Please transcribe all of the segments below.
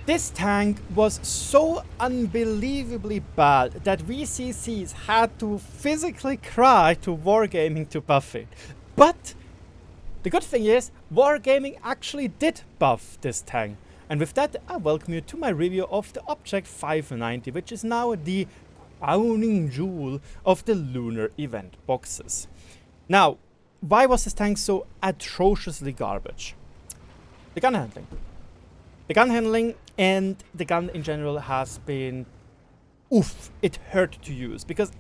This tank was so unbelievably bad that VCCs had to physically cry to Wargaming to buff it. But the good thing is, Wargaming actually did buff this tank. And with that, I welcome you to my review of the Object 590, which is now the crowning jewel of the lunar event boxes. Now, why was this tank so atrociously garbage? The gun handling. The gun handling and the gun in general has been oof, it hurt to use, because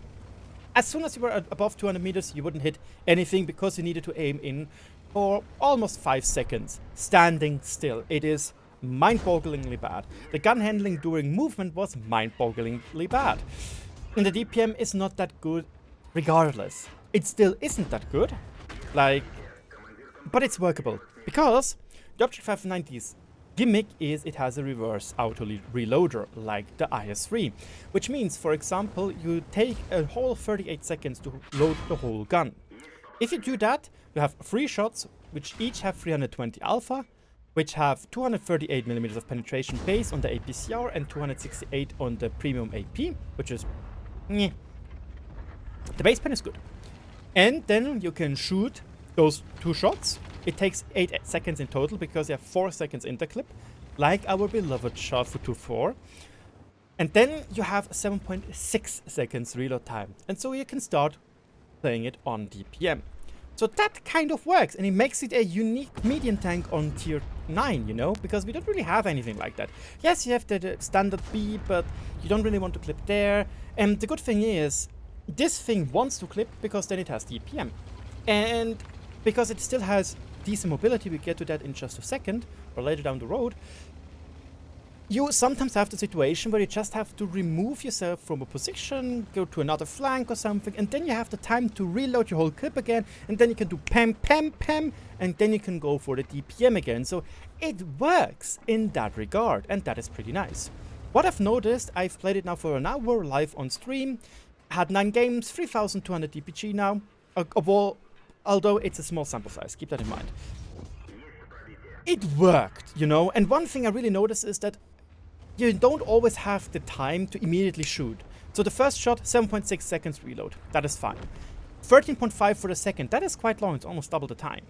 as soon as you were above 200 meters you wouldn't hit anything because you needed to aim in for almost 5 seconds standing still. It is mind-bogglingly bad. The gun handling during movement was mind-bogglingly bad. And the DPM is not that good regardless. It still isn't that good, but it's workable, because the Object 590's gimmick is it has a reverse auto reloader like the IS-3, which means, for example, you take a whole 38 seconds to load the whole gun. If you do that, you have 3 shots, which each have 320 alpha, which have 238mm of penetration base on the APCR and 268 on the premium AP, which is meh. The base pen is good. And then you can shoot those 2 shots. It takes 8 seconds in total because you have 4 seconds interclip, like our beloved shot for 2.4. And then you have 7.6 seconds reload time. And so you can start playing it on DPM. So that kind of works, and it makes it a unique medium tank on tier 9, you know, because we don't really have anything like that. Yes, you have the standard B, but you don't really want to clip there. And the good thing is, this thing wants to clip because then it has DPM. And because it still has decent mobility, we get to that in just a second, or later down the road, you sometimes have the situation where you just have to remove yourself from a position, go to another flank or something, and then you have the time to reload your whole clip again, and then you can do pam, pam, pam, and then you can go for the DPM again. So it works in that regard, and that is pretty nice. What I've noticed, I've played it now for an hour live on stream, had 9 games, 3200 DPG now, although it's a small sample size, keep that in mind. It worked, you know, and one thing I really noticed is that you don't always have the time to immediately shoot. So the first shot, 7.6 seconds reload, that is fine. 13.5 for the second, that is quite long, it's almost double the time.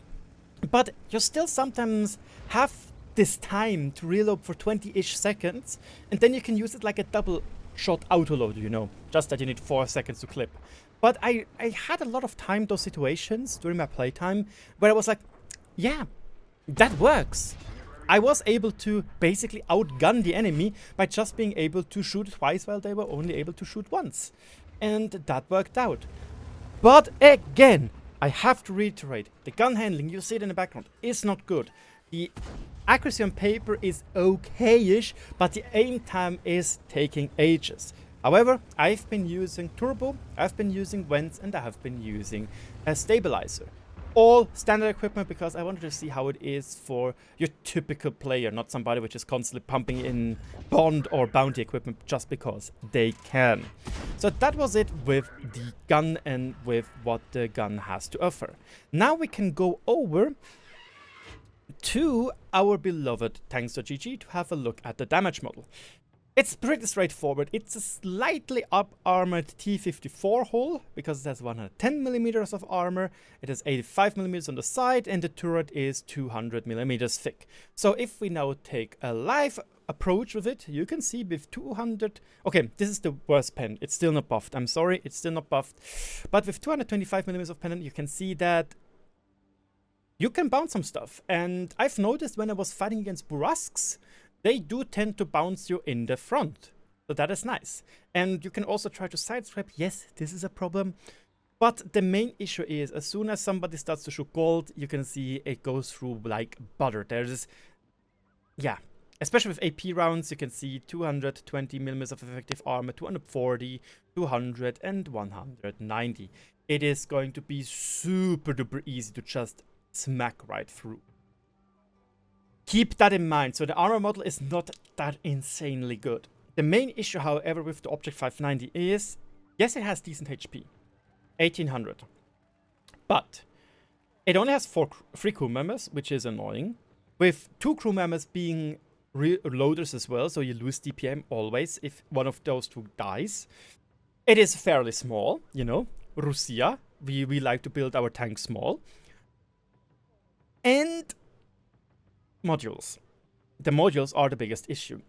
But you still sometimes have this time to reload for 20-ish seconds, and then you can use it like a double shot autoloader, you know, just that you need 4 seconds to clip. But I had a lot of time, those situations during my playtime, where I was like, yeah, that works. I was able to basically outgun the enemy by just being able to shoot twice while they were only able to shoot once. And that worked out. But again, I have to reiterate, the gun handling, you see it in the background, is not good. The accuracy on paper is okay-ish, but the aim time is taking ages. However, I've been using turbo, I've been using vents, and I have been using a stabilizer. All standard equipment because I wanted to see how it is for your typical player, not somebody which is constantly pumping in bond or bounty equipment just because they can. So that was it with the gun and with what the gun has to offer. Now we can go over to our beloved tanks.gg to have a look at the damage model. It's pretty straightforward. It's a slightly up-armored T-54 hull, because it has 110mm of armor, it has 85mm on the side, and the turret is 200mm thick. So if we now take a live approach with it, you can see with 200... Okay, this is the worst pen. It's still not buffed. I'm sorry, it's still not buffed. But with 225mm of pen, you can see that you can bounce some stuff. And I've noticed when I was fighting against Burasks, they do tend to bounce you in the front. So that is nice. And you can also try to sidestep. Yes, this is a problem. But the main issue is, as soon as somebody starts to shoot gold, you can see it goes through like butter. There's... yeah. Especially with AP rounds, you can see 220mm of effective armor, 240, 200, and 190. It is going to be super duper easy to just smack right through. Keep that in mind. So the armor model is not that insanely good. The main issue, however, with the Object 590 is, yes, it has decent HP, 1800. But it only has 3 crew members, which is annoying. With 2 crew members being reloaders as well, so you lose DPM always if one of those two dies. It is fairly small, you know. Russia, we like to build our tanks small. And modules. The modules are the biggest issue.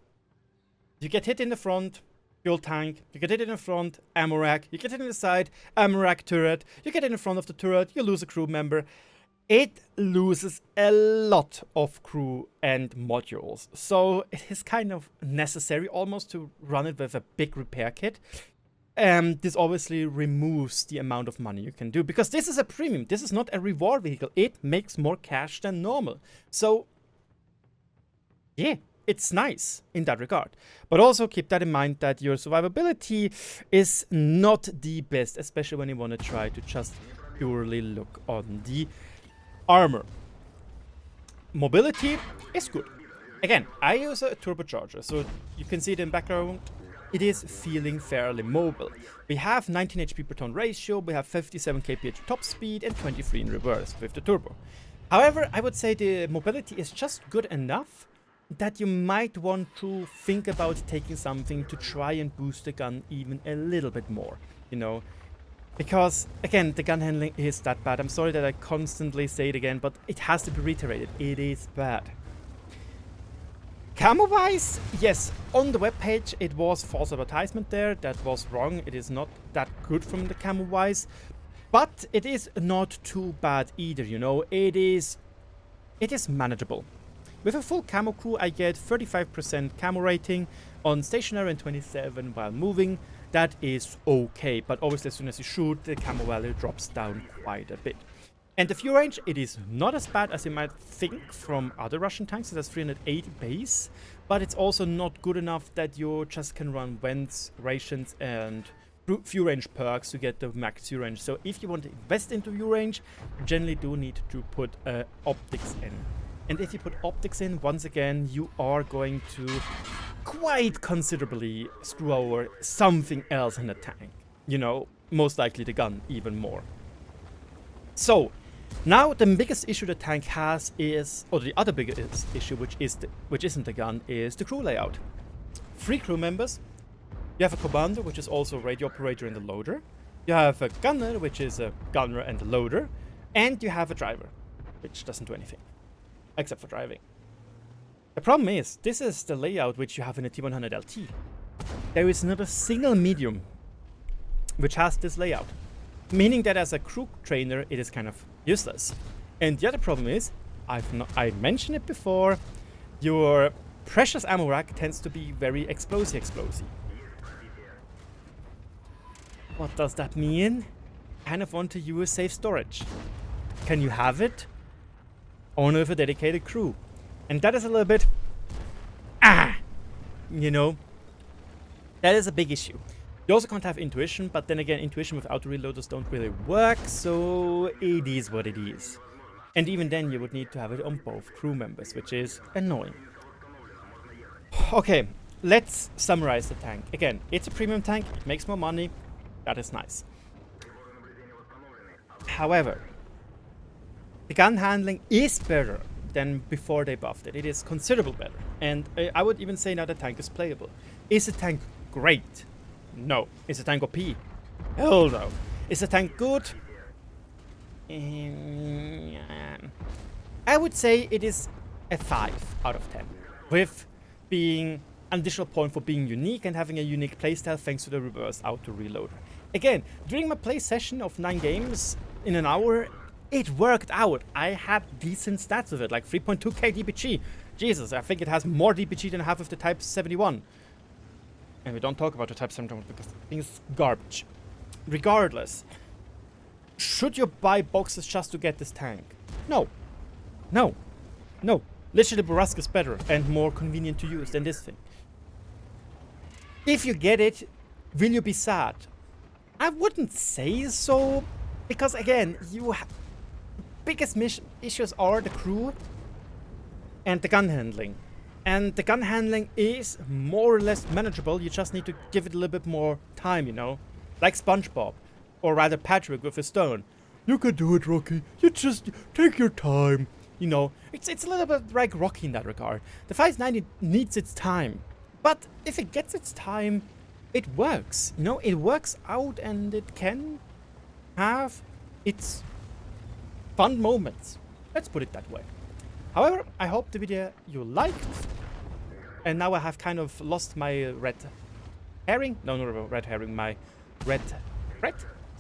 You get hit in the front, fuel tank. You get hit in the front, ammo rack. You get hit in the side, ammo rack turret. You get in the front of the turret, you lose a crew member. It loses a lot of crew and modules. So it is kind of necessary almost to run it with a big repair kit. This obviously removes the amount of money you can do, because this is a premium. This is not a reward vehicle. It makes more cash than normal. So yeah, it's nice in that regard. But also keep that in mind that your survivability is not the best, especially when you want to try to just purely look on the armor. Mobility is good. Again, I use a turbocharger, so you can see it in the background. It is feeling fairly mobile. We have 19 HP per ton ratio, we have 57 kph top speed and 23 in reverse with the turbo. However, I would say the mobility is just good enough that you might want to think about taking something to try and boost the gun even a little bit more, you know. Because, again, the gun handling is that bad. I'm sorry that I constantly say it again, but it has to be reiterated. It is bad. Camo-wise, yes, on the webpage it was false advertisement there. That was wrong. It is not that good from the camo-wise. But it is not too bad either, you know. It is manageable. With a full camo crew, I get 35% camo rating on stationary and 27 while moving. That is okay, but obviously as soon as you shoot, the camo value drops down quite a bit. And the fuel range, it is not as bad as you might think from other Russian tanks. It has 380 base, but it's also not good enough that you just can run vents, rations, and fuel range perks to get the max fuel range. So if you want to invest into fuel range, you generally do need to put optics in. And if you put optics in, once again, you are going to quite considerably screw over something else in the tank. You know, most likely the gun even more. So, now the biggest issue the tank has is, or the other biggest issue, which isn't the gun, is the crew layout. 3 crew members. You have a commander, which is also a radio operator and a loader. You have a gunner, which is a gunner and a loader. And you have a driver, which doesn't do anything, except for driving. The problem is, this is the layout which you have in a T100 LT. There is not a single medium which has this layout. Meaning that as a crew trainer, it is kind of useless. And the other problem is, I mentioned it before, your precious ammo rack tends to be very explosive. What does that mean? Kind of want to use safe storage. Can you have it? Only with a dedicated crew. And that is a little bit, you know, that is a big issue. You also can't have intuition, but then again, intuition with auto reloaders don't really work, so it is what it is. And even then, you would need to have it on both crew members, which is annoying. Okay, let's summarize the tank. Again, it's a premium tank, it makes more money, that is nice. However, the gun handling is better than before they buffed it. It is considerably better. And I would even say now the tank is playable. Is the tank great? No. Is the tank OP? Hell no. Is the tank good? I would say it is a 5 out of 10. With being an additional point for being unique and having a unique playstyle thanks to the reverse auto reloader. Again, during my play session of 9 games in an hour, it worked out. I had decent stats with it, like 3.2k DPG. Jesus, I think it has more DPG than half of the Type 71. And we don't talk about the Type 71 because the thing is garbage. Regardless, should you buy boxes just to get this tank? No. No. No. Literally, Borask is better and more convenient to use than this thing. If you get it, will you be sad? I wouldn't say so, because again, biggest issues are the crew and the gun handling. And the gun handling is more or less manageable. You just need to give it a little bit more time, you know? Like SpongeBob, or rather Patrick with a stone. You can do it, Rocky. You just take your time. You know, it's a little bit like Rocky in that regard. The 590 needs its time, but if it gets its time, it works. You know, it works out and it can have its fun moments. Let's put it that way. However, I hope the video you liked. And now I have kind of lost my red herring. No, red herring, my red thread.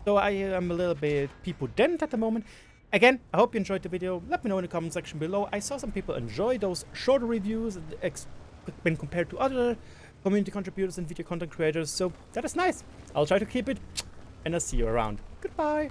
So I am a little bit people dent at the moment. Again, I hope you enjoyed the video. Let me know in the comment section below. I saw some people enjoy those shorter reviews when compared to other community contributors and video content creators. So that is nice. I'll try to keep it. And I'll see you around. Goodbye.